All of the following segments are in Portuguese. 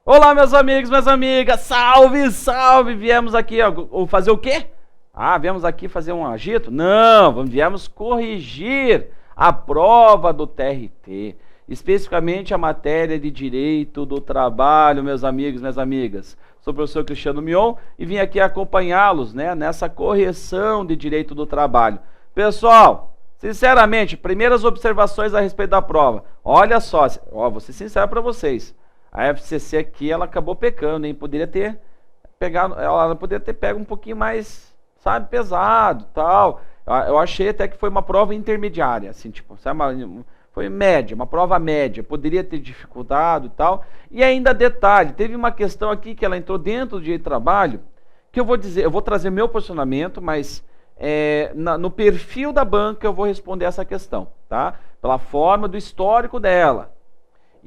Olá, meus amigos, minhas amigas, salve, salve! Viemos aqui fazer o quê? Viemos aqui fazer um agito? Não, viemos corrigir a prova do TRT, especificamente a matéria de Direito do Trabalho, meus amigos, minhas amigas. Sou o professor Cristiano Mion e vim aqui acompanhá-los, nessa correção de Direito do Trabalho. Pessoal, sinceramente, primeiras observações a respeito da prova. Olha só, vou ser sincero para vocês. A FCC aqui, ela acabou pecando, hein? Poderia ter pego um pouquinho mais, sabe, pesado, tal. Eu achei até que foi uma prova intermediária, assim, tipo, sabe, foi média, uma prova média. Poderia ter dificultado e tal. E ainda detalhe, teve uma questão aqui que ela entrou dentro do direito do trabalho, que eu vou trazer meu posicionamento, mas no perfil da banca eu vou responder essa questão, tá? Pela forma do histórico dela.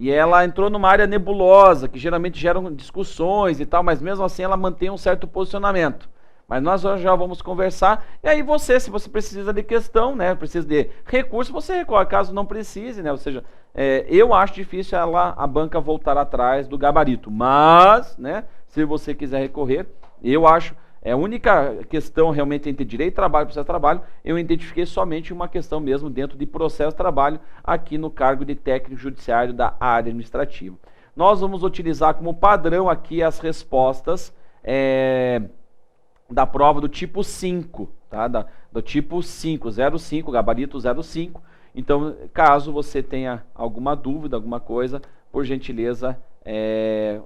E ela entrou numa área nebulosa, que geralmente geram discussões e tal, mas mesmo assim ela mantém um certo posicionamento. Mas nós já vamos conversar. E aí se você precisa de questão, precisa de recurso, você recorre, caso não precise, Ou seja, eu acho difícil a banca voltar atrás do gabarito. Mas, se você quiser recorrer, eu acho... a única questão realmente entre direito de trabalho e processo de trabalho, eu identifiquei somente uma questão mesmo dentro de processo de trabalho, aqui no cargo de técnico judiciário da área administrativa. Nós vamos utilizar como padrão aqui as respostas da prova do tipo 5, tá? Do tipo 5, 05, gabarito 05. Então, caso você tenha alguma dúvida, alguma coisa, por gentileza,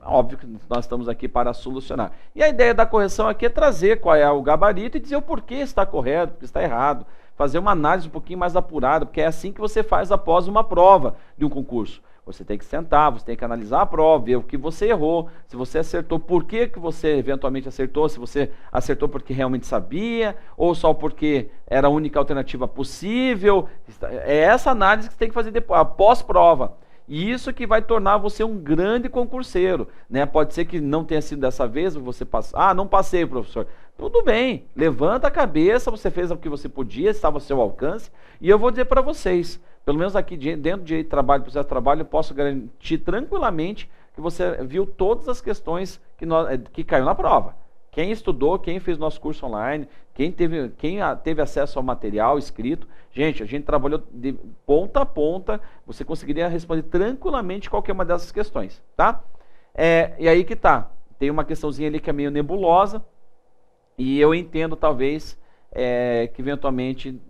óbvio que nós estamos aqui para solucionar. E a ideia da correção aqui é trazer qual é o gabarito e dizer o porquê está correto, porque está errado. Fazer uma análise um pouquinho mais apurada, porque é assim que você faz após uma prova de um concurso. Você tem que sentar, você tem que analisar a prova, ver o que você errou, se você acertou, por que você eventualmente acertou, se você acertou porque realmente sabia, ou só porque era a única alternativa possível. É essa análise que você tem que fazer depois, após prova. E isso que vai tornar você um grande concurseiro, Pode ser que não tenha sido dessa vez, você passar, não passei, professor. Tudo bem, levanta a cabeça, você fez o que você podia, estava ao seu alcance, e eu vou dizer para vocês, pelo menos aqui dentro do direito de trabalho, processo de trabalho, eu posso garantir tranquilamente que você viu todas as questões que caiu na prova. Quem estudou, quem fez nosso curso online, quem teve acesso ao material escrito, a gente trabalhou de ponta a ponta, você conseguiria responder tranquilamente qualquer uma dessas questões, tá? E aí que tá, tem uma questãozinha ali que é meio nebulosa, e eu entendo talvez que eventualmente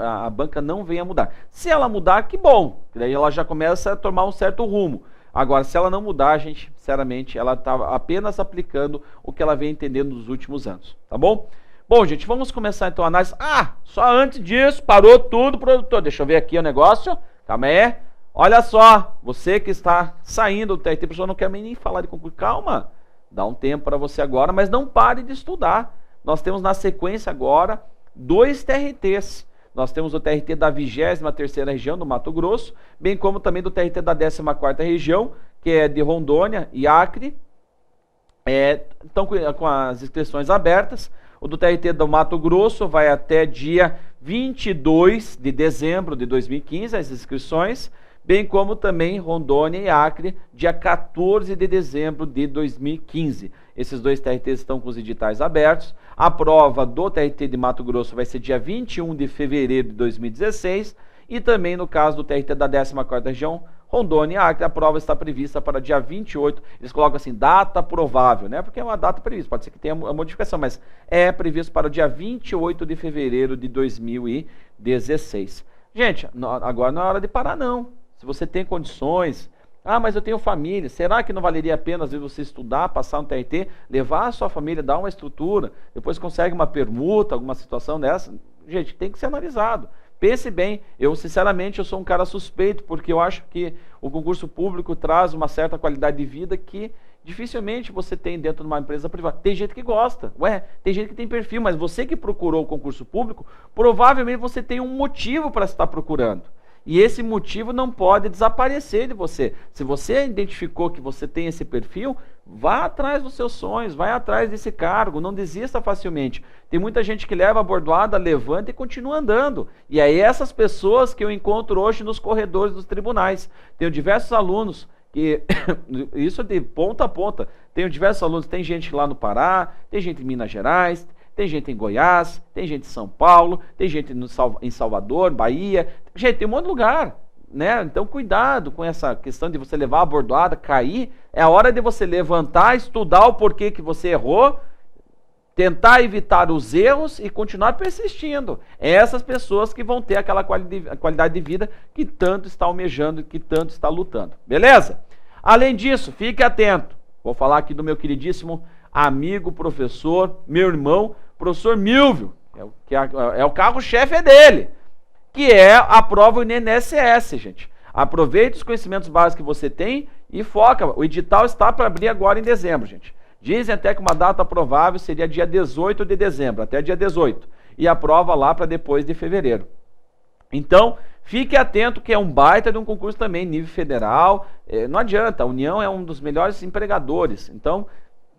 a banca não venha mudar. Se ela mudar, que bom, daí ela já começa a tomar um certo rumo. Agora, se ela não mudar, gente, sinceramente, ela está apenas aplicando o que ela vem entendendo nos últimos anos, tá bom? Bom, gente, vamos começar então a análise. Só antes disso, parou tudo, produtor. Deixa eu ver aqui o negócio. Calma aí. Olha só, você que está saindo do TRT, pessoal, não quer nem falar de concurso. Calma, dá um tempo para você agora, mas não pare de estudar. Nós temos na sequência agora 2 TRTs. Nós temos o TRT da 23ª região do Mato Grosso, bem como também do TRT da 14ª região, que é de Rondônia e Acre. Estão com as inscrições abertas. O do TRT do Mato Grosso vai até dia 22 de dezembro de 2015, as inscrições, bem como também Rondônia e Acre, dia 14 de dezembro de 2015. Esses 2 TRTs estão com os editais abertos. A prova do TRT de Mato Grosso vai ser dia 21 de fevereiro de 2016. E também no caso do TRT da 14ª região, Rondônia e Acre, a prova está prevista para dia 28. Eles colocam assim, data provável, Porque é uma data prevista, pode ser que tenha a modificação, mas é previsto para o dia 28 de fevereiro de 2016. Gente, agora não é hora de parar, não. Se você tem condições... mas eu tenho família, será que não valeria a pena às vezes você estudar, passar um TRT, levar a sua família, dar uma estrutura, depois consegue uma permuta, alguma situação dessa? Gente, tem que ser analisado. Pense bem, sinceramente eu sou um cara suspeito, porque eu acho que o concurso público traz uma certa qualidade de vida que dificilmente você tem dentro de uma empresa privada. Tem gente que gosta, tem gente que tem perfil, mas você que procurou o concurso público, provavelmente você tem um motivo para estar procurando. E esse motivo não pode desaparecer de você. Se você identificou que você tem esse perfil, vá atrás dos seus sonhos, vai atrás desse cargo, não desista facilmente. Tem muita gente que leva a bordoada, levanta e continua andando. E é essas pessoas que eu encontro hoje nos corredores dos tribunais. Tenho diversos alunos que isso é de ponta a ponta. Tenho diversos alunos, tem gente lá no Pará, tem gente em Minas Gerais, tem gente em Goiás, tem gente em São Paulo, tem gente em Salvador, Bahia, gente, tem um monte de lugar, né? Então cuidado com essa questão de você levar a bordoada, cair, é a hora de você levantar, estudar o porquê que você errou, tentar evitar os erros e continuar persistindo. É essas pessoas que vão ter aquela qualidade de vida que tanto está almejando, que tanto está lutando. Beleza? Além disso, fique atento. Vou falar aqui do meu queridíssimo amigo, professor, meu irmão, professor Milvio, que é o carro-chefe dele, que é a prova INSS, gente. Aproveite os conhecimentos básicos que você tem e foca. O edital está para abrir agora em dezembro, gente. Dizem até que uma data provável seria dia 18 de dezembro, até dia 18. E a prova lá para depois de fevereiro. Então, fique atento que é um baita de um concurso também, nível federal. Não adianta, a União é um dos melhores empregadores. Então,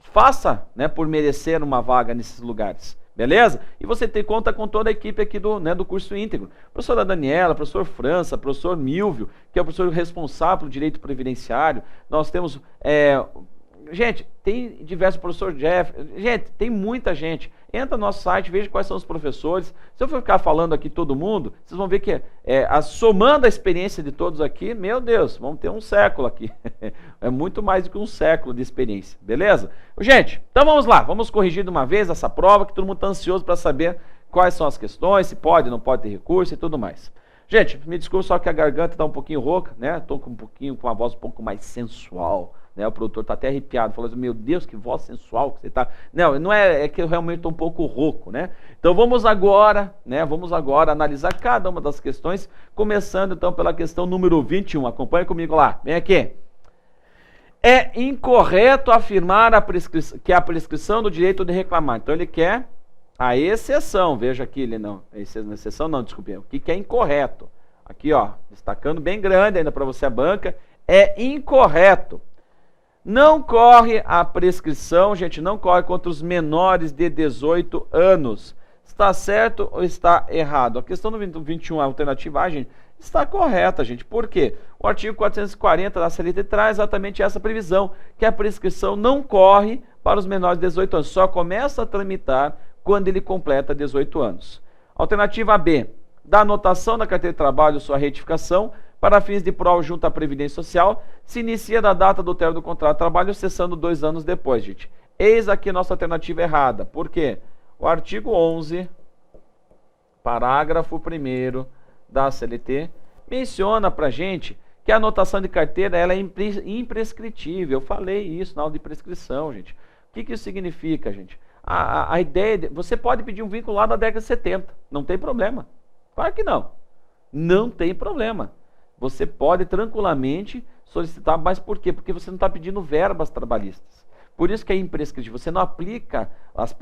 faça, né, por merecer uma vaga nesses lugares. Beleza? E você conta com toda a equipe aqui do curso íntegro. Professora Daniela, professor França, professor Milvio, que é o professor responsável pelo direito previdenciário. Nós temos... Gente, tem diversos professores Jeff, gente, tem muita gente. Entra no nosso site, veja quais são os professores. Se eu for ficar falando aqui todo mundo, vocês vão ver que somando a experiência de todos aqui, meu Deus, vamos ter um século aqui. É muito mais do que um século de experiência, beleza? Gente, então vamos lá, vamos corrigir de uma vez essa prova, que todo mundo está ansioso para saber quais são as questões, se pode, não pode ter recurso e tudo mais. Gente, me desculpe só que a garganta está um pouquinho rouca, né? Estou com uma voz um pouco mais sensual. Né, o produtor está até arrepiado, falou assim, meu Deus, que voz sensual que você está. Não é que eu realmente estou um pouco rouco, né? Então vamos agora analisar cada uma das questões, começando então pela questão número 21. Acompanha comigo lá, vem aqui. É incorreto afirmar que a prescrição do direito de reclamar. Então ele quer a exceção, veja aqui, ele não, exceção não, desculpe, o que é incorreto? Aqui, ó, destacando bem grande ainda para você a banca, é incorreto. Não corre a prescrição, gente, não corre contra os menores de 18 anos. Está certo ou está errado? A questão do 21, a alternativa A, gente, está correta, gente. Por quê? O artigo 440 da CLT traz exatamente essa previsão, que a prescrição não corre para os menores de 18 anos, só começa a tramitar quando ele completa 18 anos. Alternativa B, da anotação da carteira de trabalho sua retificação, para fins de prova junto à Previdência Social, se inicia da data do término do contrato de trabalho, cessando 2 anos depois, gente. Eis aqui nossa alternativa errada. Por quê? O artigo 11, parágrafo 1º da CLT, menciona pra gente que a anotação de carteira ela é imprescritível. Eu falei isso na aula de prescrição, gente. O que isso significa, gente? A ideia você pode pedir um vínculo lá da década de 70, não tem problema. Claro que não. Não tem problema. Você pode tranquilamente solicitar, mas por quê? Porque você não está pedindo verbas trabalhistas. Por isso que é imprescritível. Você não aplica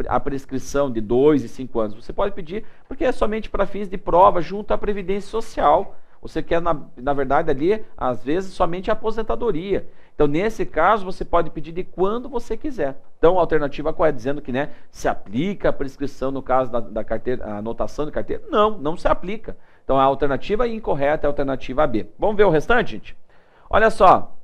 a prescrição de 2 e 5 anos. Você pode pedir, porque é somente para fins de prova junto à Previdência Social. Você quer, na verdade, ali, às vezes, somente a aposentadoria. Então, nesse caso, você pode pedir de quando você quiser. Então, a alternativa qual é? Dizendo que, né, se aplica a prescrição no caso da carteira, a anotação de carteira? Não, não se aplica. Então, a alternativa incorreta é a alternativa B. Vamos ver o restante, gente? Olha só.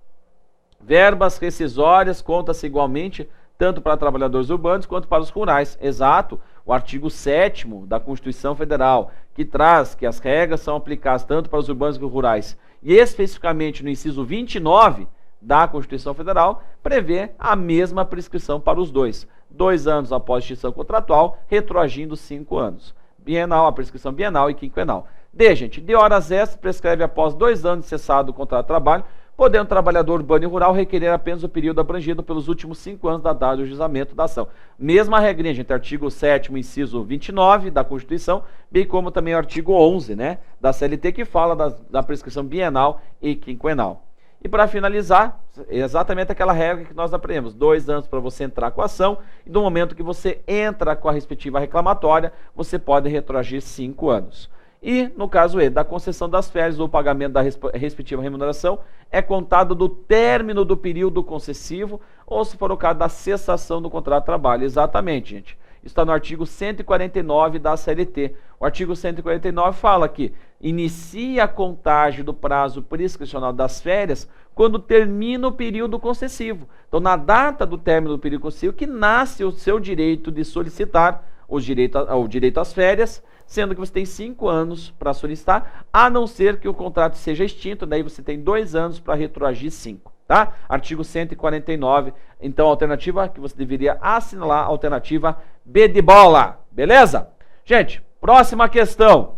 Verbas rescisórias conta-se igualmente tanto para trabalhadores urbanos quanto para os rurais. Exato. O artigo 7º da Constituição Federal, que traz que as regras são aplicadas tanto para os urbanos quanto os rurais, e especificamente no inciso 29 da Constituição Federal, prevê a mesma prescrição para os dois. 2 anos após extinção contratual, retroagindo 5 anos. Bienal, a prescrição bienal e quinquenal. D, gente, de horas extras prescreve após 2 anos de cessado o contrato de trabalho, podendo o trabalhador urbano e rural requerer apenas o período abrangido pelos últimos 5 anos da data do juizamento da ação. Mesma regrinha, gente, artigo 7º, inciso 29 da Constituição, bem como também o artigo 11, né, da CLT, que fala da prescrição bienal e quinquenal. E para finalizar, exatamente aquela regra que nós aprendemos, 2 anos para você entrar com a ação, e no momento que você entra com a respectiva reclamatória, você pode retroagir 5 anos. E, no caso E, da concessão das férias ou pagamento da respectiva remuneração, é contado do término do período concessivo, ou se for o caso da cessação do contrato de trabalho. Exatamente, gente. Isso está no artigo 149 da CLT. O artigo 149 fala que inicia a contagem do prazo prescricional das férias quando termina o período concessivo. Então, na data do término do período concessivo, que nasce o seu direito de solicitar o direito às férias, sendo que você tem 5 anos para solicitar, a não ser que o contrato seja extinto, daí você tem 2 anos para retroagir 5, tá? Artigo 149, então a alternativa que você deveria assinalar, a alternativa B de bola, beleza? Gente, próxima questão.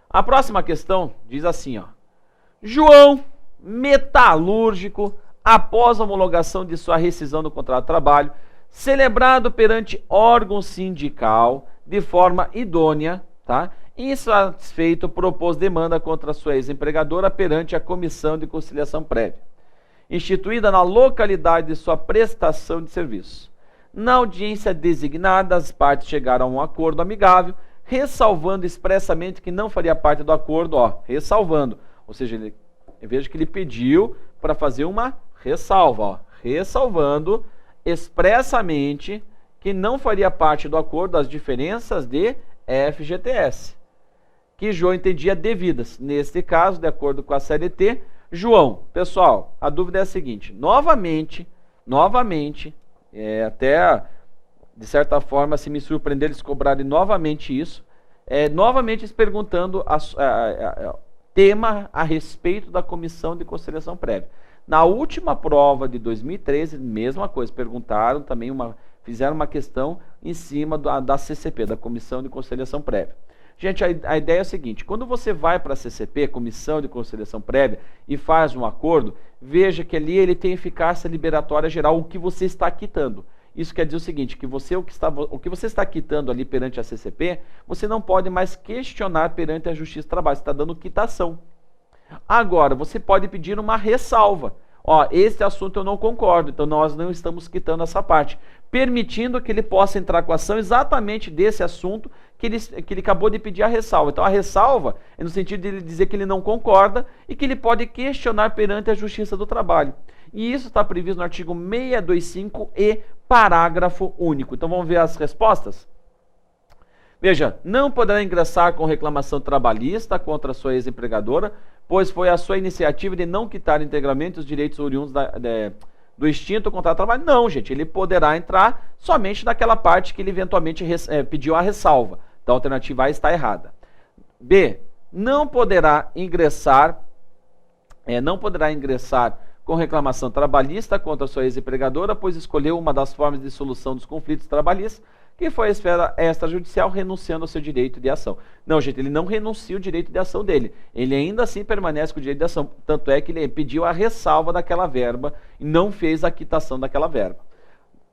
A próxima questão diz assim, ó. João, metalúrgico, após a homologação de sua rescisão do contrato de trabalho, celebrado perante órgão sindical de forma idônea, tá? Insatisfeito, propôs demanda contra sua ex-empregadora perante a Comissão de Conciliação Prévia, instituída na localidade de sua prestação de serviço. Na audiência designada, as partes chegaram a um acordo amigável, ressalvando expressamente que não faria parte do acordo, ó, ressalvando, ou seja, veja que ele pediu para fazer uma ressalva, ó, ressalvando expressamente que não faria parte do acordo as diferenças de FGTS, que João entendia devidas. Neste caso, de acordo com a CLT, João, pessoal, a dúvida é a seguinte, novamente, até de certa forma, se me surpreender eles cobrarem novamente isso, novamente eles perguntando tema a respeito da Comissão de Conciliação Prévia. Na última prova de 2013, mesma coisa, perguntaram também, fizeram uma questão em cima da CCP, da Comissão de Conciliação Prévia. Gente, a ideia é a seguinte, quando você vai para a CCP, Comissão de Conciliação Prévia, e faz um acordo, veja que ali ele tem eficácia liberatória geral, o que você está quitando. Isso quer dizer o seguinte, que o que você está quitando ali perante a CCP, você não pode mais questionar perante a Justiça do Trabalho, você está dando quitação. Agora, você pode pedir uma ressalva. Ó, esse assunto eu não concordo, então nós não estamos quitando essa parte, permitindo que ele possa entrar com a ação exatamente desse assunto que ele acabou de pedir a ressalva. Então a ressalva é no sentido de ele dizer que ele não concorda e que ele pode questionar perante a Justiça do Trabalho. E isso está previsto no artigo 625e, parágrafo único. Então vamos ver as respostas? Veja, não poderá ingressar com reclamação trabalhista contra a sua ex-empregadora, pois foi a sua iniciativa de não quitar integralmente os direitos oriundos do extinto contrato de trabalho. Não, gente, ele poderá entrar somente naquela parte que ele eventualmente pediu a ressalva. Então a alternativa A está errada. B, não poderá ingressar com reclamação trabalhista contra a sua ex-empregadora, pois escolheu uma das formas de solução dos conflitos trabalhistas, que foi a esfera extrajudicial, renunciando ao seu direito de ação. Não, gente, ele não renuncia o direito de ação dele. Ele ainda assim permanece com o direito de ação. Tanto é que ele pediu a ressalva daquela verba e não fez a quitação daquela verba.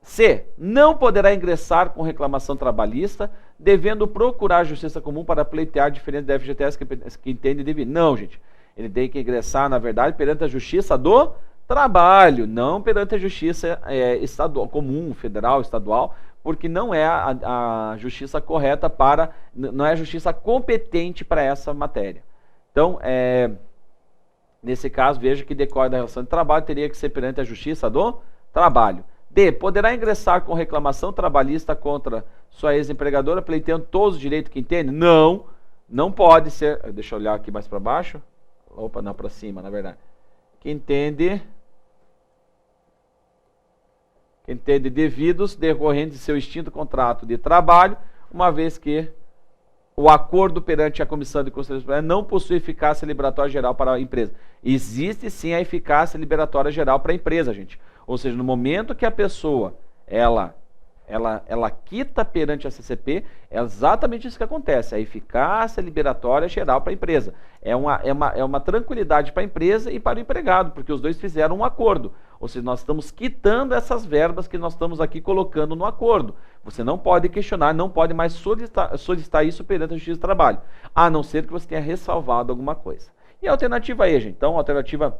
C, não poderá ingressar com reclamação trabalhista, devendo procurar a justiça comum para pleitear diferente da FGTS que entende devido. Não, gente. Ele tem que ingressar, na verdade, perante a Justiça do Trabalho, não perante a Justiça estadual, comum, federal, estadual, porque não é a justiça correta não é a justiça competente para essa matéria. Então, nesse caso, veja que decorre da relação de trabalho, teria que ser perante a Justiça do Trabalho. D, poderá ingressar com reclamação trabalhista contra sua ex-empregadora, pleiteando todos os direitos que entende? Não, não pode ser. Deixa eu olhar aqui mais para baixo. Opa, não, para cima, na verdade. Que entende devidos decorrentes de seu extinto contrato de trabalho, uma vez que o acordo perante a Comissão de Conciliação não possui eficácia liberatória geral para a empresa. Existe sim a eficácia liberatória geral para a empresa, gente. Ou seja, no momento que a pessoa, ela quita perante a CCP, é exatamente isso que acontece, a eficácia liberatória geral para a empresa. É uma tranquilidade para a empresa e para o empregado, porque os dois fizeram um acordo. Ou seja, nós estamos quitando essas verbas que nós estamos aqui colocando no acordo. Você não pode questionar, não pode mais solicitar isso perante a Justiça do Trabalho, a não ser que você tenha ressalvado alguma coisa. E a alternativa aí, gente? Então, a alternativa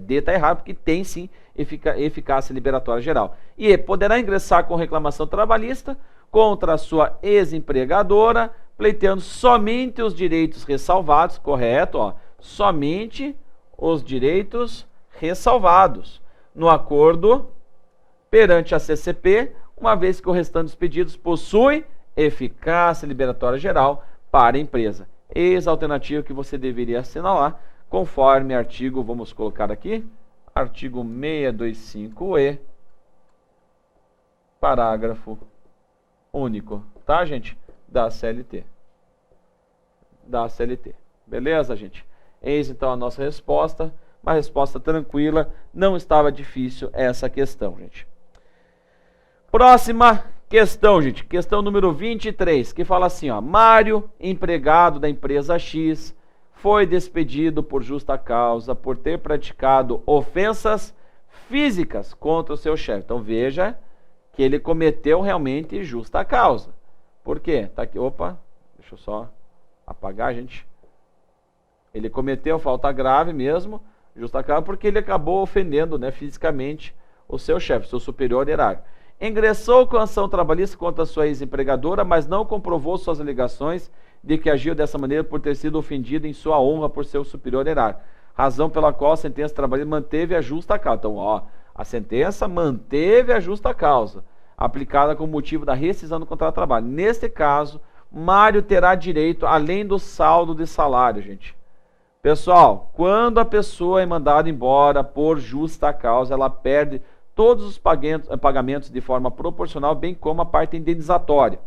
D está errado, porque tem sim eficácia liberatória geral. E E, poderá ingressar com reclamação trabalhista contra a sua ex-empregadora, pleiteando somente os direitos ressalvados, correto? Ó, somente os direitos ressalvados no acordo perante a CCP, uma vez que o restante dos pedidos possui eficácia liberatória geral para a empresa. Eis a alternativa que você deveria assinalar, conforme artigo, vamos colocar aqui, artigo 625E, parágrafo único, tá, gente? Da CLT. Da CLT. Beleza, gente? Eis então a nossa resposta. Uma resposta tranquila. Não estava difícil essa questão, gente. Próxima questão, gente. Questão número 23, que fala assim, ó. Mário, empregado da empresa X, foi despedido por justa causa por ter praticado ofensas físicas contra o seu chefe. Então veja que ele cometeu realmente justa causa. Por quê? Tá aqui, opa, deixa eu só apagar, gente. Ele cometeu falta grave mesmo, justa causa, porque ele acabou ofendendo, né, fisicamente o seu chefe, seu superior hierárquico. Ingressou com ação trabalhista contra sua ex-empregadora, mas não comprovou suas alegações de que agiu dessa maneira por ter sido ofendido em sua honra por seu superior hierárquico. Razão pela qual a sentença trabalhista manteve a justa causa. Então, ó, a sentença manteve a justa causa, aplicada com motivo da rescisão do contrato de trabalho. Neste caso, Mário terá direito, além do saldo de salário, gente. Pessoal, quando a pessoa é mandada embora por justa causa, ela perde todos os pagamentos de forma proporcional, bem como a parte indenizatória.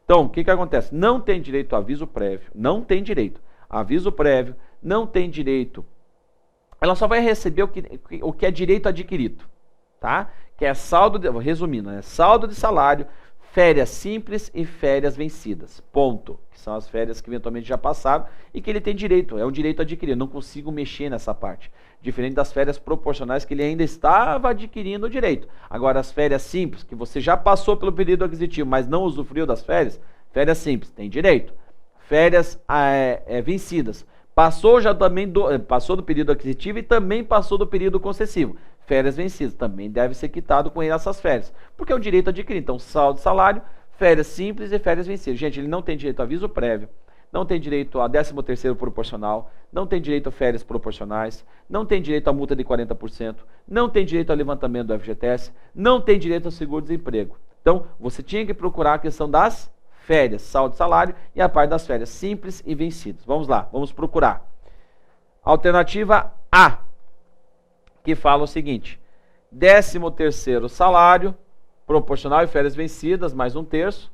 Então, o que acontece? Não tem direito a aviso prévio, não tem direito a aviso prévio, não tem direito. Ela só vai receber o que é direito adquirido, tá? Que é saldo, resumindo, né? Saldo de salário, férias simples e férias vencidas, ponto. Que são as férias que eventualmente já passaram e que ele tem direito, é um direito adquirido, não consigo mexer nessa parte. Diferente das férias proporcionais que ele ainda estava adquirindo o direito. Agora as férias simples, que você já passou pelo período aquisitivo, mas não usufruiu das férias, férias simples, tem direito. Férias vencidas, passou do período aquisitivo e também passou do período concessivo. Férias vencidas, também deve ser quitado com ele essas férias, porque é um direito adquirido. Então, saldo de salário, férias simples e férias vencidas. Gente, ele não tem direito a aviso prévio, não tem direito a 13º proporcional, não tem direito a férias proporcionais, não tem direito a multa de 40%, não tem direito ao levantamento do FGTS, não tem direito ao seguro-desemprego. Então, você tinha que procurar a questão das férias, saldo de salário e a parte das férias simples e vencidas. Vamos lá, vamos procurar. Alternativa A, que fala o seguinte: 13º salário, proporcional e férias vencidas, mais 1/3,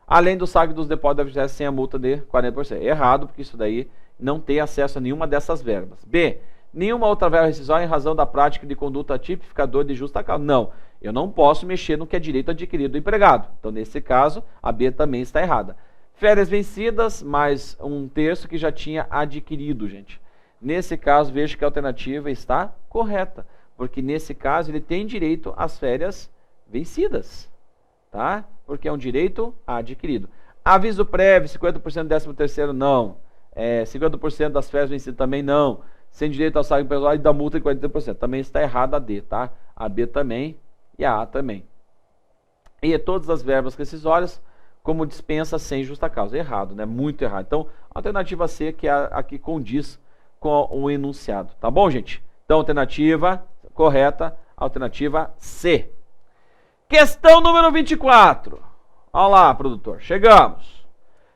além do saque dos depósitos da FGTS sem a multa de 40%. Errado, porque isso daí não tem acesso a nenhuma dessas verbas. B, nenhuma outra verba rescisória em razão da prática de conduta tipificadora de justa causa. Não, eu não posso mexer no que é direito adquirido do empregado. Então, nesse caso, a B também está errada. Férias vencidas, mais 1/3 que já tinha adquirido, gente. Nesse caso, vejo que a alternativa está correta, porque nesse caso ele tem direito às férias vencidas, tá? Porque é um direito adquirido. Aviso prévio, 50% do 13º, não. 50% das férias vencidas também não. Sem direito ao salário pessoal e da multa de 40%. Também está errada a D, tá? A B também e a A também. E todas as verbas rescisórias como dispensa sem justa causa. Errado, né? Muito errado. Então, a alternativa C, que é a que condiz com o enunciado. Tá bom, gente? Então, alternativa correta, alternativa C. Questão número 24. Olha lá, produtor. Chegamos.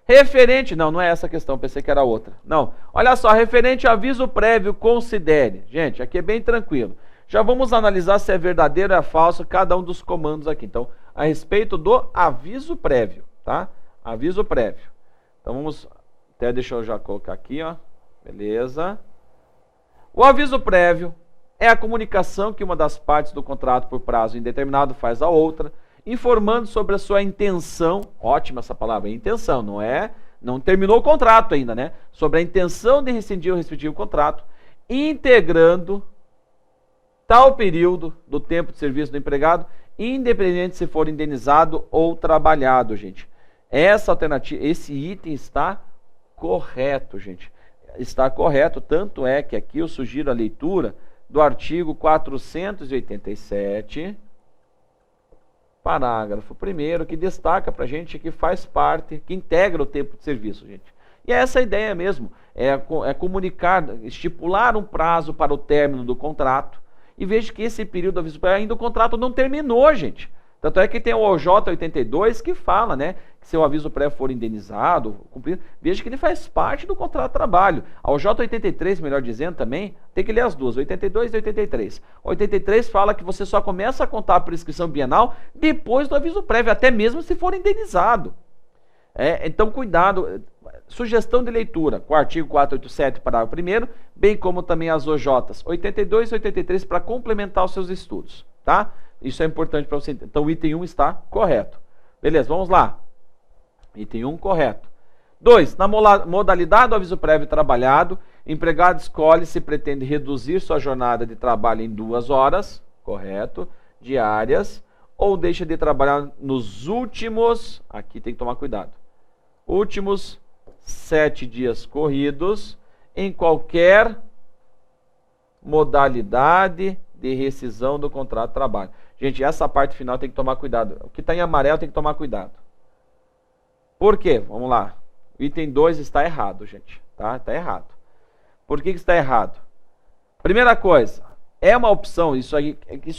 Referente... Não é essa a questão. Pensei que era outra. Não. Olha só. Referente ao aviso prévio, considere. Gente, aqui é bem tranquilo. Já vamos analisar se é verdadeiro ou é falso cada um dos comandos aqui. Então, a respeito do aviso prévio, tá? Aviso prévio. Então, vamos... Até deixa eu já colocar aqui, ó. Beleza. O aviso prévio é a comunicação que uma das partes do contrato por prazo indeterminado faz à outra, informando sobre a sua intenção, ótima essa palavra, intenção, não terminou o contrato ainda, né? Sobre a intenção de rescindir o respectivo contrato, integrando tal período do tempo de serviço do empregado, independente se for indenizado ou trabalhado, gente. Essa alternativa, esse item está correto, gente. Está correto, tanto é que aqui eu sugiro a leitura do artigo 487, parágrafo 1º, que destaca para a gente que faz parte, que integra o tempo de serviço, gente. E é essa a ideia mesmo, é comunicar, estipular um prazo para o término do contrato, e veja que esse período do aviso prévio, ainda o contrato não terminou, gente. Tanto é que tem o OJ 82 que fala, né, que se o aviso prévio for indenizado, cumprido, veja que ele faz parte do contrato de trabalho. A OJ 83, melhor dizendo também, tem que ler as duas, 82 e 83. 83 fala que você só começa a contar a prescrição bienal depois do aviso prévio, até mesmo se for indenizado. Então, cuidado. Sugestão de leitura com o artigo 487, parágrafo 1º, bem como também as OJs 82 e 83 para complementar os seus estudos, tá? Isso é importante para você entender. Então, o item 1 está correto. Beleza, vamos lá. Item 1, correto. 2. Na modalidade do aviso prévio trabalhado, empregado escolhe se pretende reduzir sua jornada de trabalho em 2 horas, correto, diárias, ou deixa de trabalhar nos últimos, aqui tem que tomar cuidado, últimos 7 dias corridos, em qualquer modalidade de rescisão do contrato de trabalho. Gente, essa parte final tem que tomar cuidado. O que está em amarelo tem que tomar cuidado. Por quê? Vamos lá. O item 2 está errado, gente. Tá? Está errado. Por que está errado? Primeira coisa, é uma opção, isso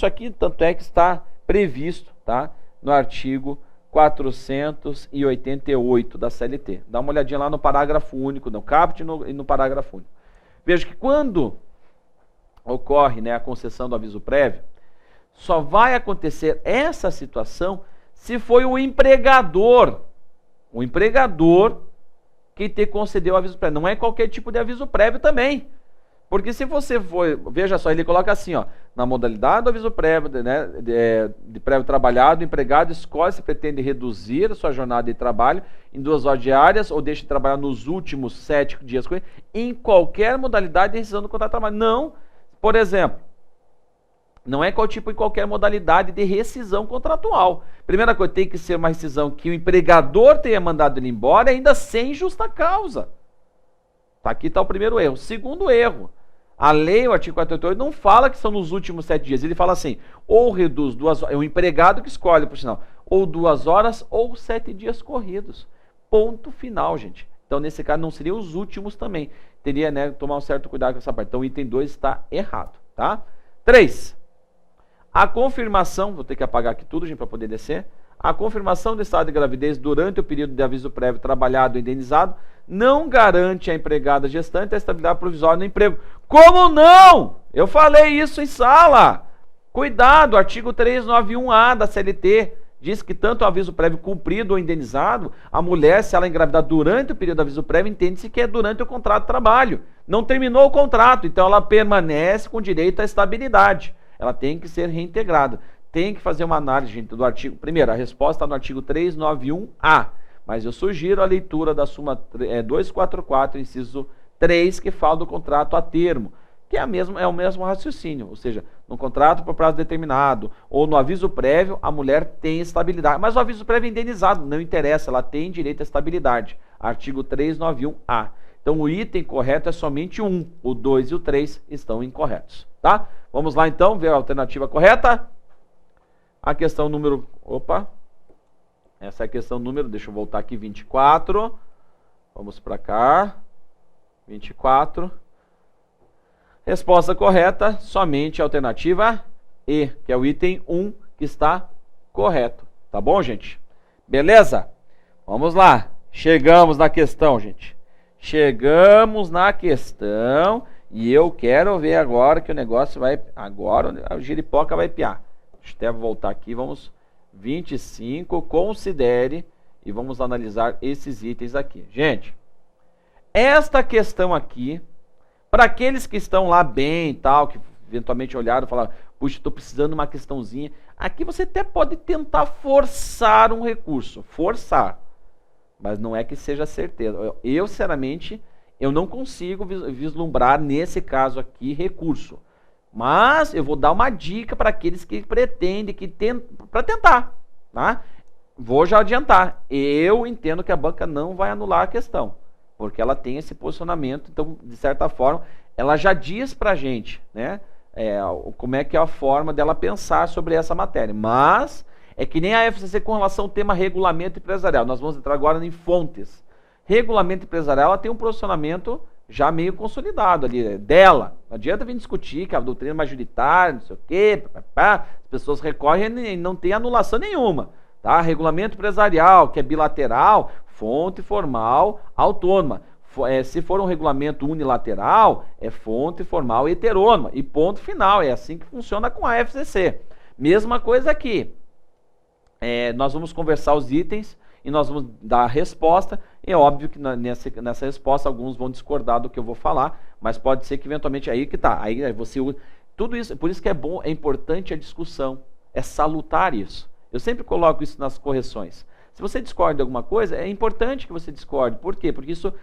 aqui tanto é que está previsto, tá? No artigo 488 da CLT. Dá uma olhadinha lá no parágrafo único, no caput e no parágrafo único. Veja que quando ocorre, né, a concessão do aviso prévio, só vai acontecer essa situação se foi o empregador que te concedeu o aviso prévio. Não é qualquer tipo de aviso prévio também. Porque se você for, veja só, ele coloca assim, ó, na modalidade do aviso prévio, né, de prévio trabalhado, o empregado escolhe se pretende reduzir a sua jornada de trabalho em 2 horas diárias ou deixa de trabalhar nos últimos 7 dias em qualquer modalidade de rescisão do contrato de trabalho. Não, por exemplo, não é qual tipo e qualquer modalidade de rescisão contratual. Primeira coisa, tem que ser uma rescisão que o empregador tenha mandado ele embora ainda sem justa causa. Aqui está o primeiro erro. Segundo erro, a lei, o artigo 488, não fala que são nos últimos 7 dias. Ele fala assim, ou reduz 2 horas, é o empregado que escolhe, por sinal, ou 2 horas ou 7 dias corridos. Ponto final, gente. Então, nesse caso, não seriam os últimos também. Teria, né, tomar um certo cuidado com essa parte. Então, o item 2 está errado, tá? 3. A confirmação, vou ter que apagar aqui tudo, gente, para poder descer. A confirmação do estado de gravidez durante o período de aviso prévio trabalhado e indenizado não garante à empregada gestante a estabilidade provisória no emprego. Como não? Eu falei isso em sala. Cuidado, artigo 391A da CLT diz que tanto o aviso prévio cumprido ou indenizado, a mulher, se ela engravidar durante o período do aviso prévio, entende-se que é durante o contrato de trabalho. Não terminou o contrato, então ela permanece com direito à estabilidade. Ela tem que ser reintegrada. Tem que fazer uma análise, gente, do artigo... Primeiro, a resposta está no artigo 391A. Mas eu sugiro a leitura da súmula 244, inciso 3, que fala do contrato a termo, que é o mesmo raciocínio, ou seja, no contrato por prazo determinado ou no aviso prévio, a mulher tem estabilidade. Mas o aviso prévio é indenizado, não interessa, ela tem direito à estabilidade. Artigo 391A. Então o item correto é somente 1, o 2 e o 3 estão incorretos, tá? Vamos lá então ver a alternativa correta. A questão número... Opa! Essa é a questão número, deixa eu voltar aqui, 24. Vamos para cá. 24. Resposta correta, somente a alternativa E, que é o item 1, que está correto. Tá bom, gente? Beleza? Vamos lá. Chegamos na questão, gente. Chegamos na questão e eu quero ver agora que o negócio vai... Agora a giripoca vai piar. Deixa eu até voltar aqui, vamos... 25, considere e vamos analisar esses itens aqui. Gente, esta questão aqui, para aqueles que estão lá bem e tal, que eventualmente olharam e falaram, puxa, estou precisando de uma questãozinha, aqui você até pode tentar forçar um recurso, forçar, mas não é que seja certeza. Eu, sinceramente, eu não consigo vislumbrar nesse caso aqui recurso. Mas eu vou dar uma dica para aqueles que pretendem, para tentar, tá? Vou já adiantar. Eu entendo que a banca não vai anular a questão, porque ela tem esse posicionamento, então, de certa forma, ela já diz para a gente, né, como é que é a forma dela pensar sobre essa matéria. Mas é que nem a FCC com relação ao tema regulamento empresarial. Nós vamos entrar agora em fontes. Regulamento empresarial, ela tem um posicionamento já meio consolidado ali, dela. Não adianta vir discutir que a doutrina majoritária, não sei o quê, as pessoas recorrem e não tem anulação nenhuma. Tá? Regulamento empresarial, que é bilateral, fonte formal autônoma. Se for um regulamento unilateral, é fonte formal heterônoma. E ponto final, é assim que funciona com a FCC. Mesma coisa aqui. Nós vamos conversar os itens e nós vamos dar a resposta. É óbvio que nessa resposta alguns vão discordar do que eu vou falar, mas pode ser que eventualmente aí que tá. Aí você usa tudo isso, por isso que é bom, é importante a discussão, é salutar isso. Eu sempre coloco isso nas correções. Se você discorda de alguma coisa, é importante que você discorde. Por quê? Porque isso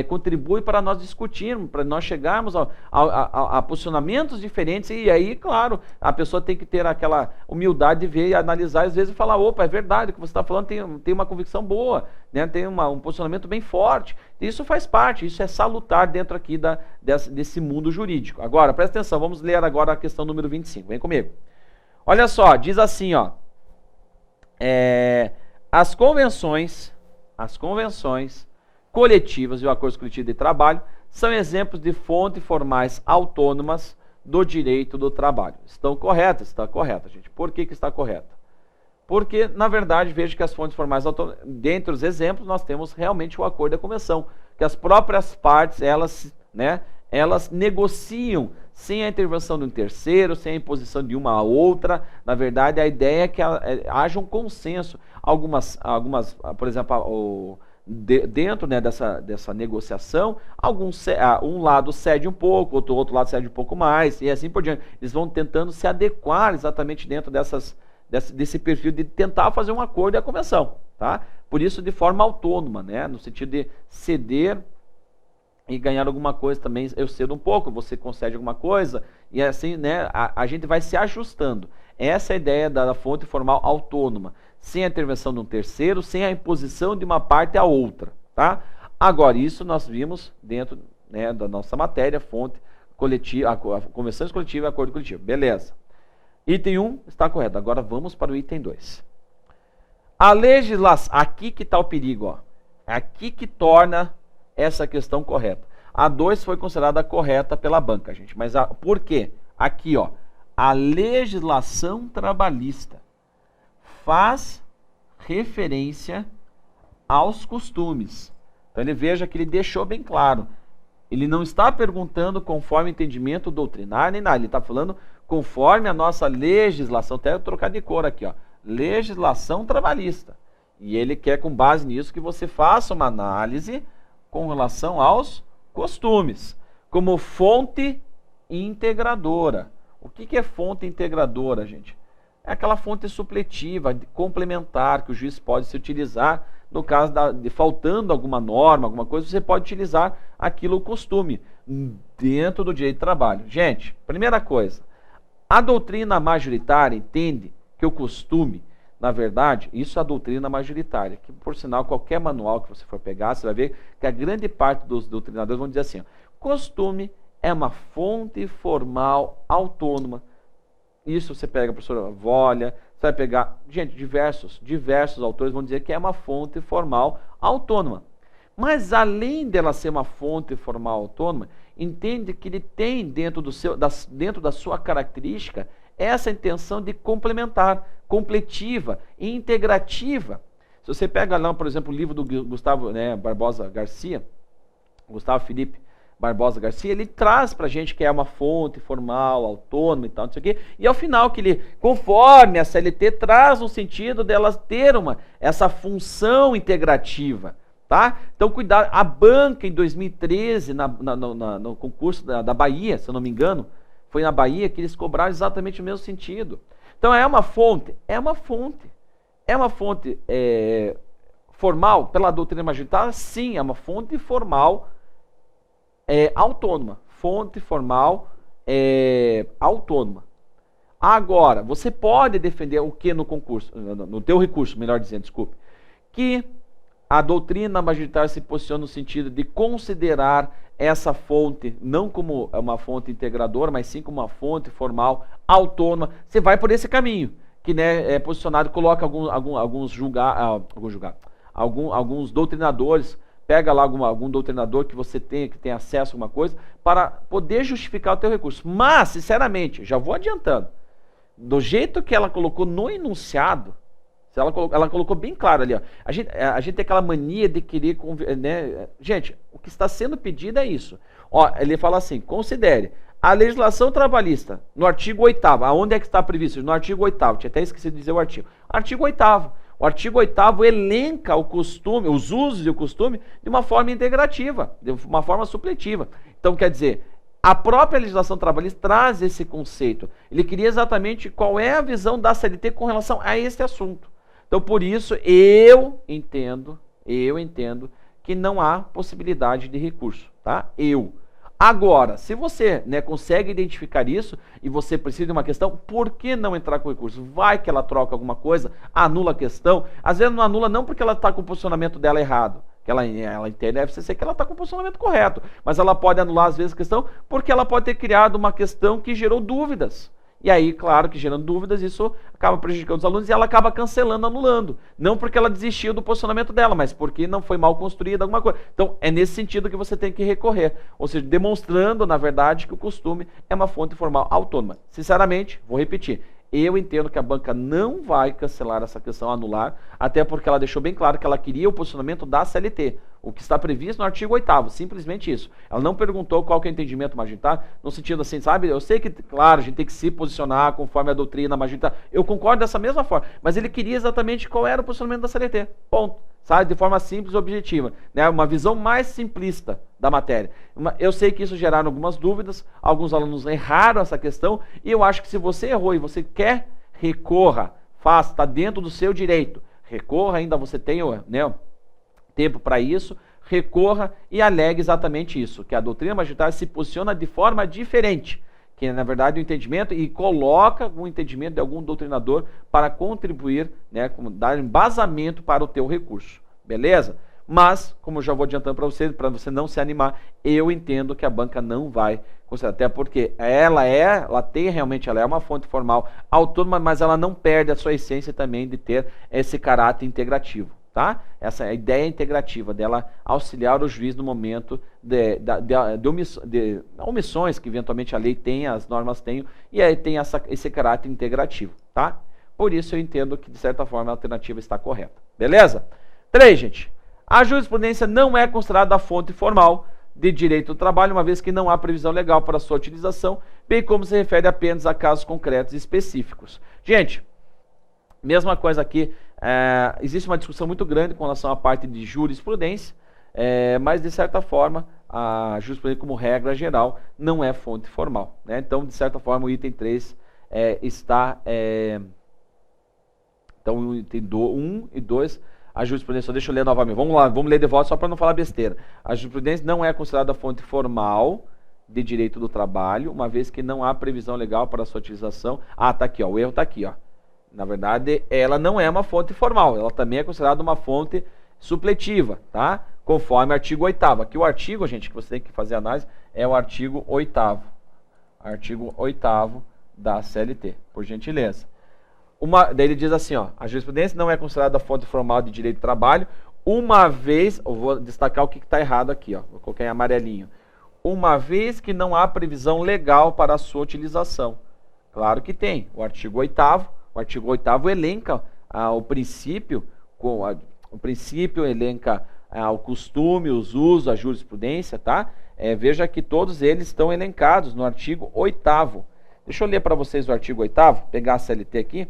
contribui para nós discutirmos, para nós chegarmos a posicionamentos diferentes. E aí, claro, a pessoa tem que ter aquela humildade de ver e analisar, às vezes, e falar, opa, é verdade, o que você está falando tem uma convicção boa, né? Tem um posicionamento bem forte. Isso faz parte, isso é salutar dentro aqui desse mundo jurídico. Agora, presta atenção, vamos ler agora a questão número 25. Vem comigo. Olha só, diz assim, ó. As convenções coletivas e o acordo coletivo de trabalho são exemplos de fontes formais autônomas do direito do trabalho. Estão corretas? Está correta, gente. Por que está correta? Porque, na verdade, vejo que as fontes formais autônomas, dentre os exemplos, nós temos realmente o acordo e a convenção, que as próprias partes, elas negociam sem a intervenção de um terceiro, sem a imposição de uma a outra. Na verdade, a ideia é que haja um consenso. Algumas, por exemplo, dentro, né, dessa negociação, um lado cede um pouco, outro lado cede um pouco mais, e assim por diante. Eles vão tentando se adequar exatamente dentro desse perfil de tentar fazer um acordo e a convenção. Tá? Por isso, de forma autônoma, né, no sentido de ceder e ganhar alguma coisa também. Eu cedo um pouco, você concede alguma coisa, e assim, né, a gente vai se ajustando. Essa é a ideia da fonte formal autônoma, sem a intervenção de um terceiro, sem a imposição de uma parte à outra. Tá? Agora, isso nós vimos dentro, né, da nossa matéria, fonte coletiva, convenções coletivas e acordo coletivo. Beleza. Item 1 está correto. Agora vamos para o item 2. A legislação, aqui que está o perigo, ó. Aqui que torna essa questão correta. A 2 foi considerada correta pela banca, gente. Mas por quê? Aqui, ó, a legislação trabalhista faz referência aos costumes. Então ele veja que ele deixou bem claro. Ele não está perguntando conforme entendimento doutrinário nem nada. Ele está falando conforme a nossa legislação. Até trocar de cor aqui, ó. Legislação trabalhista. E ele quer, com base nisso, que você faça uma análise com relação aos costumes, como fonte integradora. O que é fonte integradora, gente? É aquela fonte supletiva, complementar, que o juiz pode se utilizar, no caso de faltando alguma norma, alguma coisa, você pode utilizar aquilo, o costume, dentro do direito do trabalho. Gente, primeira coisa, a doutrina majoritária entende que o costume, na verdade, isso é a doutrina majoritária, que por sinal, qualquer manual que você for pegar, você vai ver que a grande parte dos doutrinadores vão dizer assim, ó, costume é uma fonte formal autônoma. Isso você pega a professora Volha, você vai pegar, gente, diversos autores vão dizer que é uma fonte formal autônoma. Mas além dela ser uma fonte formal autônoma, entende que ele tem dentro da sua característica essa intenção de complementar, completiva e integrativa. Se você pega lá, por exemplo, o livro do Gustavo, né, Barbosa Garcia, Gustavo Felipe Barbosa Garcia, ele traz para a gente que é uma fonte formal, autônoma e tal, não sei o quê, e ao final que ele, conforme a CLT, traz um sentido dela ter essa função integrativa. Tá? Então, cuidado, a banca em 2013, no concurso da Bahia, se eu não me engano, foi na Bahia que eles cobraram exatamente o mesmo sentido. Então, é uma fonte formal pela doutrina majoritária? Sim, é uma fonte formal autônoma. Fonte formal autônoma. Agora, você pode defender o que no concurso? No teu recurso, melhor dizendo, desculpe. Que a doutrina majoritária se posiciona no sentido de considerar essa fonte não como uma fonte integradora, mas sim como uma fonte formal autônoma. Você vai por esse caminho, que, né, é posicionado, coloca alguns doutrinadores, pega lá algum doutrinador que você tenha, que tem acesso a alguma coisa, para poder justificar o teu recurso. Mas, sinceramente, já vou adiantando, do jeito que ela colocou no enunciado, ela colocou bem claro ali, ó, a gente tem aquela mania de querer, né? Gente, o que está sendo pedido é isso. Ó, ele fala assim, considere a legislação trabalhista, no artigo 8º, aonde é que está previsto? No artigo 8º, tinha até esquecido de dizer o artigo. Artigo 8º. O artigo 8º elenca o costume, os usos e o costume de uma forma integrativa, de uma forma supletiva. Então, quer dizer, a própria legislação trabalhista traz esse conceito. Ele queria exatamente qual é a visão da CLT com relação a esse assunto. Então, por isso, eu entendo que não há possibilidade de recurso, tá? Agora, se você, né, consegue identificar isso e você precisa de uma questão, por que não entrar com recurso? Vai que ela troca alguma coisa, anula a questão. Às vezes não anula não porque ela está com o posicionamento dela errado, que ela entende, deve ser que ela está com o posicionamento correto, mas ela pode anular às vezes a questão porque ela pode ter criado uma questão que gerou dúvidas. E aí, claro que gerando dúvidas, isso acaba prejudicando os alunos e ela acaba cancelando, anulando. Não porque ela desistiu do posicionamento dela, mas porque não foi mal construída alguma coisa. Então, é nesse sentido que você tem que recorrer. Ou seja, demonstrando, na verdade, que o costume é uma fonte formal autônoma. Sinceramente, vou repetir, eu entendo que a banca não vai cancelar essa questão, anular, até porque ela deixou bem claro que ela queria o posicionamento da CLT, o que está previsto no artigo 8º, simplesmente isso. Ela não perguntou qual que é o entendimento majoritário, no sentido assim, sabe, eu sei que, claro, a gente tem que se posicionar conforme a doutrina majoritária, eu concordo dessa mesma forma, mas ele queria exatamente qual era o posicionamento da CLT, ponto, sabe, de forma simples e objetiva, né? Uma visão mais simplista da matéria. Eu sei que isso geraram algumas dúvidas, alguns alunos erraram essa questão, e eu acho que se você errou e você quer, recorra, faça, está dentro do seu direito, recorra, ainda você tem, né, tempo para isso, recorra e alegue exatamente isso, que a doutrina majoritária se posiciona de forma diferente, que na verdade o entendimento, e coloca o entendimento de algum doutrinador para contribuir, né, dar embasamento para o teu recurso, beleza? Mas, como eu já vou adiantando para você não se animar, eu entendo que a banca não vai considerar, até porque ela é uma fonte formal autônoma, mas ela não perde a sua essência também de ter esse caráter integrativo. Tá? Essa é a ideia integrativa dela auxiliar o juiz no momento de omissões que eventualmente a lei tem, as normas têm, e aí tem esse caráter integrativo. Tá? Por isso eu entendo que de certa forma a alternativa está correta. Beleza? 3, gente. A jurisprudência não é considerada a fonte formal de direito do trabalho, uma vez que não há previsão legal para sua utilização, bem como se refere apenas a casos concretos e específicos. Gente, mesma coisa aqui. Existe uma discussão muito grande com relação à parte de jurisprudência, mas de certa forma a jurisprudência como regra geral não é fonte formal, né? Então de certa forma o item 3 está então o item 1 e 2 a jurisprudência, deixa eu ler novamente, vamos lá, vamos ler de volta só para não falar besteira. A jurisprudência não é considerada fonte formal de direito do trabalho, uma vez que não há previsão legal para a sua utilização. Tá aqui, ó, o erro está aqui, ó. Na verdade, ela não é uma fonte formal, ela também é considerada uma fonte supletiva, tá? Conforme o artigo 8º. Aqui o artigo, gente, que você tem que fazer análise, é o artigo 8º. Artigo 8º da CLT, por gentileza. Daí ele diz assim, ó, a jurisprudência não é considerada fonte formal de direito do trabalho, uma vez, eu vou destacar o que está errado aqui, ó, vou colocar em amarelinho, uma vez que não há previsão legal para a sua utilização. Claro que tem, o artigo 8º, o artigo 8º elenca o princípio, elenca o costume, os usos, a jurisprudência, tá? Veja que todos eles estão elencados no artigo 8º. Deixa eu ler para vocês o artigo 8º, pegar a CLT aqui.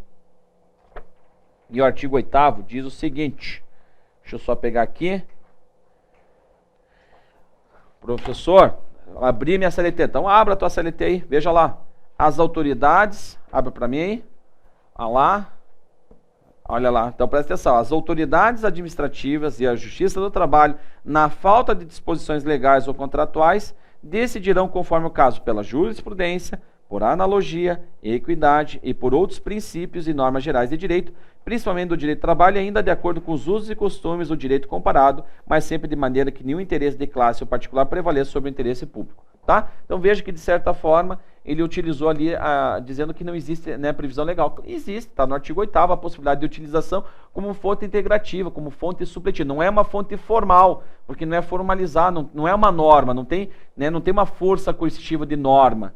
E o artigo 8º diz o seguinte, deixa eu só pegar aqui. Professor, abri minha CLT, então abra a tua CLT aí, veja lá. As autoridades, abre para mim aí. Olha lá, então presta atenção, as autoridades administrativas e a Justiça do Trabalho, na falta de disposições legais ou contratuais, decidirão conforme o caso pela jurisprudência, por analogia, equidade e por outros princípios e normas gerais de direito, principalmente do direito do trabalho, ainda de acordo com os usos e costumes do direito comparado, mas sempre de maneira que nenhum interesse de classe ou particular prevaleça sobre o interesse público. tá? Então veja que de certa forma ele utilizou ali, dizendo que não existe, né, previsão legal. Existe, está no artigo 8º a possibilidade de utilização como fonte integrativa, como fonte supletiva. Não é uma fonte formal, porque não é formalizar, não é uma norma, não tem, né, não tem uma força coercitiva de norma.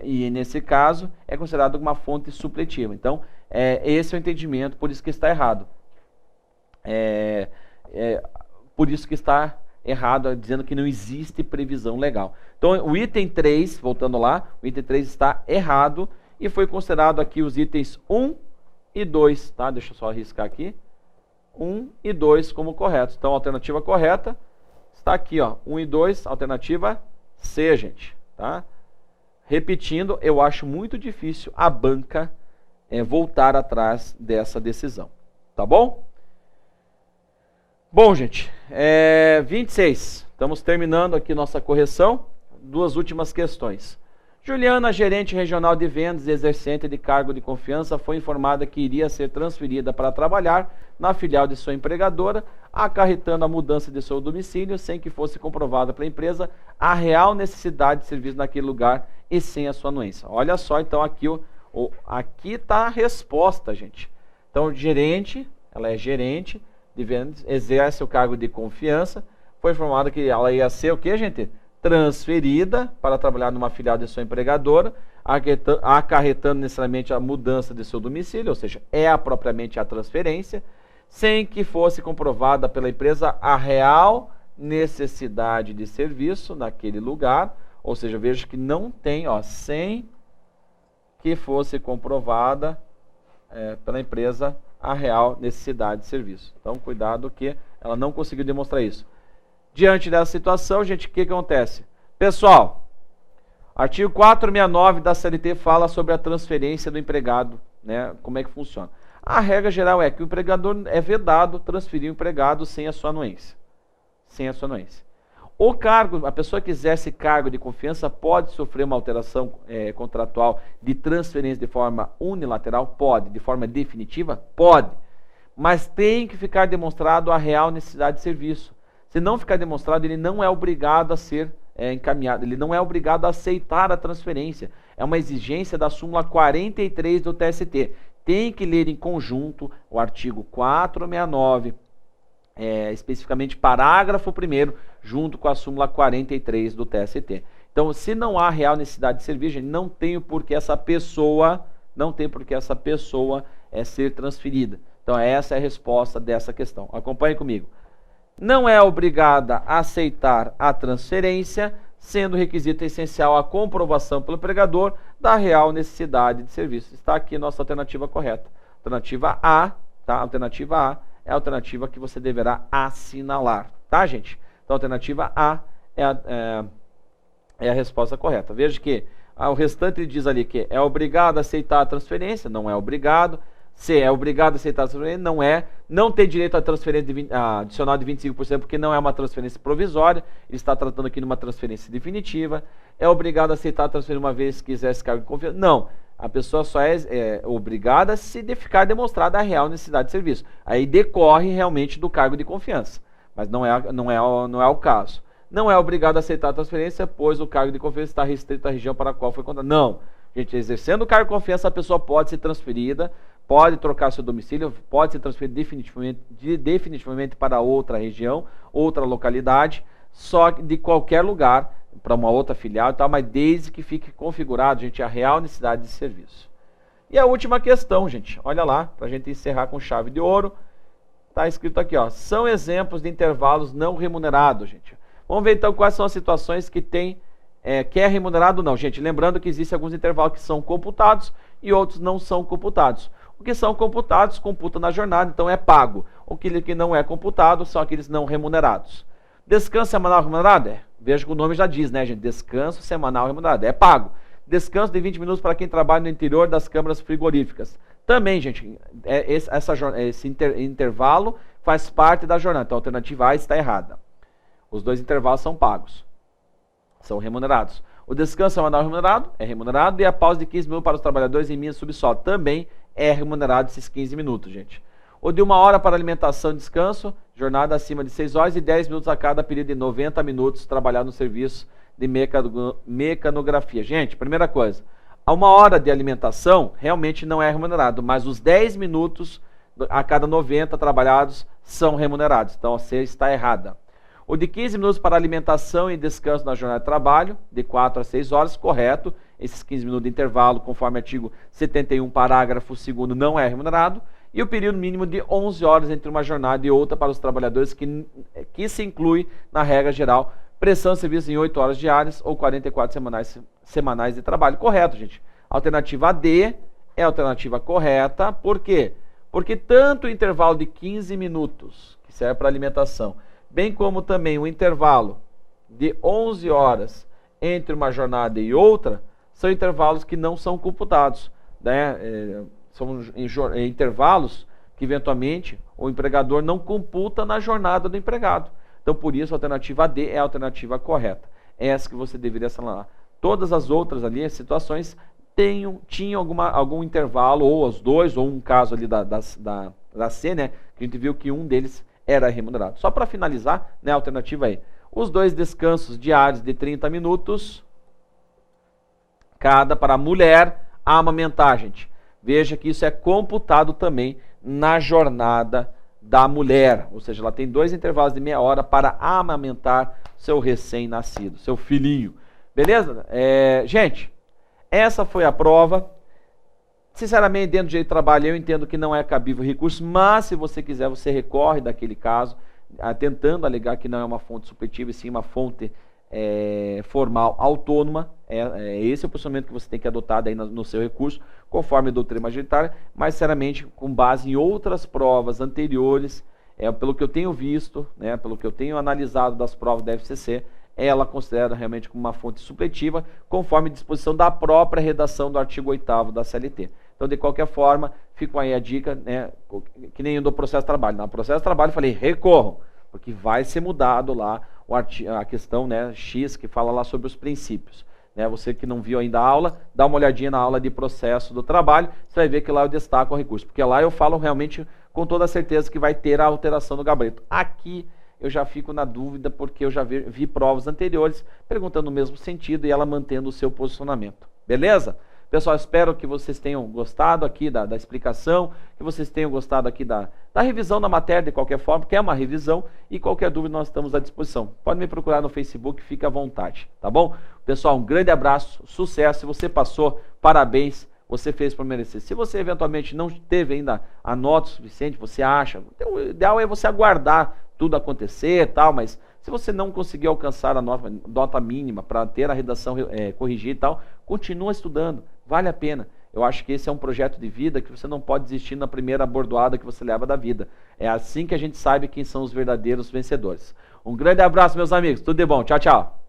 E nesse caso é considerado uma fonte supletiva. Então, esse é o entendimento, por isso que está errado. Por isso que está errado, dizendo que não existe previsão legal. Então, o item 3, voltando lá, o item 3 está errado e foi considerado aqui os itens 1 e 2, tá? Deixa eu só arriscar aqui. 1 e 2 como corretos. Então, a alternativa correta está aqui, ó, 1 e 2, alternativa C, gente, tá? Repetindo, eu acho muito difícil a banca voltar atrás dessa decisão, tá bom? Bom, gente, 26, estamos terminando aqui nossa correção, duas últimas questões. Juliana, gerente regional de vendas e exercente de cargo de confiança, foi informada que iria ser transferida para trabalhar na filial de sua empregadora, acarretando a mudança de seu domicílio sem que fosse comprovada pela empresa a real necessidade de serviço naquele lugar e sem a sua anuência. Olha só, então, aqui está a resposta, gente. Então, gerente, ela é gerente de vendas, exerce o cargo de confiança, foi informada que ela ia ser o que, gente? Transferida para trabalhar numa filial de sua empregadora, acarretando necessariamente a mudança de seu domicílio, ou seja, propriamente a transferência, sem que fosse comprovada pela empresa a real necessidade de serviço naquele lugar, ou seja, veja que não tem, sem que fosse comprovada pela empresa a real necessidade de serviço. Então, cuidado que ela não conseguiu demonstrar isso. Diante dessa situação, gente, o que acontece? Pessoal, artigo 469 da CLT fala sobre a transferência do empregado, né? Como é que funciona? A regra geral é que o empregador é vedado transferir o empregado sem a sua anuência. Sem a sua anuência. O cargo, a pessoa que exerce cargo de confiança pode sofrer uma alteração contratual de transferência de forma unilateral? Pode. De forma definitiva? Pode. Mas tem que ficar demonstrado a real necessidade de serviço. Se não ficar demonstrado, ele não é obrigado a ser encaminhado, ele não é obrigado a aceitar a transferência. É uma exigência da súmula 43 do TST. Tem que ler em conjunto o artigo 469, especificamente parágrafo 1º, junto com a súmula 43 do TST. Então, se não há real necessidade de serviço, não tem por que essa pessoa ser transferida. Então, essa é a resposta dessa questão. Acompanhe comigo. Não é obrigada a aceitar a transferência, sendo requisito essencial a comprovação pelo empregador da real necessidade de serviço. Está aqui a nossa alternativa correta. Alternativa A, tá? Alternativa A é a alternativa que você deverá assinalar, tá, gente? Então, a alternativa A é a resposta correta. Veja que o restante diz ali que é obrigado a aceitar a transferência, não é obrigado. C, é obrigado a aceitar a transferência, não é. Não tem direito a transferência adicional de 25%, porque não é uma transferência provisória, ele está tratando aqui de uma transferência definitiva. É obrigado a aceitar a transferência uma vez que exerce cargo de confiança? Não. A pessoa só é obrigada se ficar demonstrada a real necessidade de serviço. Aí decorre realmente do cargo de confiança, mas não é o caso. Não é obrigado a aceitar a transferência, pois o cargo de confiança está restrito à região para a qual foi contratado. Não. Gente, exercendo o cargo de confiança, a pessoa pode ser transferida, pode trocar seu domicílio, pode ser transferido definitivamente para outra região, outra localidade, só de qualquer lugar, para uma outra filial e tal, mas desde que fique configurado, gente, a real necessidade de serviço. E a última questão, gente, olha lá, para a gente encerrar com chave de ouro, está escrito aqui, ó, são exemplos de intervalos não remunerados, gente. Vamos ver então quais são as situações que tem, que é remunerado ou não, gente. Lembrando que existem alguns intervalos que são computados e outros não são computados. O que são computados, computa na jornada, então é pago. O que não é computado são aqueles não remunerados. Descanso semanal remunerado? Veja que o nome já diz, né, gente? Descanso semanal remunerado. É pago. Descanso de 20 minutos para quem trabalha no interior das câmaras frigoríficas. Também, gente, esse intervalo faz parte da jornada. Então, a alternativa A está errada. Os dois intervalos são pagos. São remunerados. O descanso semanal remunerado é remunerado e a pausa de 15 minutos para os trabalhadores em mina subsolo também é remunerado esses 15 minutos, gente. O de 1 hora para alimentação e descanso, jornada acima de 6 horas e 10 minutos a cada período de 90 minutos trabalhar no serviço de mecanografia. Gente, primeira coisa, a 1 hora de alimentação realmente não é remunerado, mas os 10 minutos a cada 90 trabalhados são remunerados. Então você está errada. O de 15 minutos para alimentação e descanso na jornada de trabalho, de 4 a 6 horas, correto. Esses 15 minutos de intervalo, conforme artigo 71, parágrafo 2º, não é remunerado. E o período mínimo de 11 horas entre uma jornada e outra para os trabalhadores, que se inclui na regra geral, prestação de serviço em 8 horas diárias ou 44 semanais de trabalho. Correto, gente. Alternativa D é a alternativa correta. Por quê? Porque tanto o intervalo de 15 minutos, que serve para alimentação, bem como também o intervalo de 11 horas entre uma jornada e outra, são intervalos que não são computados, né? São intervalos que, eventualmente, o empregador não computa na jornada do empregado. Então, por isso, a alternativa D é a alternativa correta. Essa que você deveria assinalar. Todas as outras ali, as situações, tinham algum intervalo, ou os dois, ou um caso ali da C, né? Que a gente viu que um deles era remunerado. Só para finalizar, né, a alternativa aí. Os 2 descansos diários de 30 minutos, cada para a mulher amamentar, gente. Veja que isso é computado também na jornada da mulher. Ou seja, ela tem 2 intervalos de meia hora para amamentar seu recém-nascido, seu filhinho. Beleza? Gente, essa foi a prova. Sinceramente, dentro do direito de trabalho, eu entendo que não é cabível recurso, mas se você quiser, você recorre daquele caso, tentando alegar que não é uma fonte supletiva, e sim uma fonte formal autônoma. Esse é o posicionamento que você tem que adotar daí no seu recurso, conforme a doutrina majoritária, mas, sinceramente, com base em outras provas anteriores, pelo que eu tenho visto, né, pelo que eu tenho analisado das provas da FCC, ela considera realmente como uma fonte supletiva, conforme disposição da própria redação do artigo 8º da CLT. Então, de qualquer forma, fica aí a dica, né, que nem do processo de trabalho. No processo de trabalho, eu falei, recorram, porque vai ser mudado lá a questão, né, X, que fala lá sobre os princípios. Né, você que não viu ainda a aula, dá uma olhadinha na aula de processo do trabalho, você vai ver que lá eu destaco o recurso, porque lá eu falo realmente com toda a certeza que vai ter a alteração do gabarito. Aqui eu já fico na dúvida, porque eu já vi provas anteriores perguntando no mesmo sentido e ela mantendo o seu posicionamento. Beleza? Pessoal, espero que vocês tenham gostado aqui da explicação, que vocês tenham gostado aqui da revisão da matéria, de qualquer forma, porque é uma revisão, e qualquer dúvida nós estamos à disposição. Pode me procurar no Facebook, fique à vontade, tá bom? Pessoal, um grande abraço, sucesso. Se você passou, parabéns, você fez por merecer. Se você eventualmente não teve ainda a nota suficiente, você acha, então, o ideal é você aguardar tudo acontecer e tal, mas se você não conseguiu alcançar a nota mínima para ter a redação corrigida e tal, continua estudando, vale a pena. Eu acho que esse é um projeto de vida que você não pode desistir na primeira bordoada que você leva da vida. É assim que a gente sabe quem são os verdadeiros vencedores. Um grande abraço, meus amigos, tudo de bom, tchau, tchau.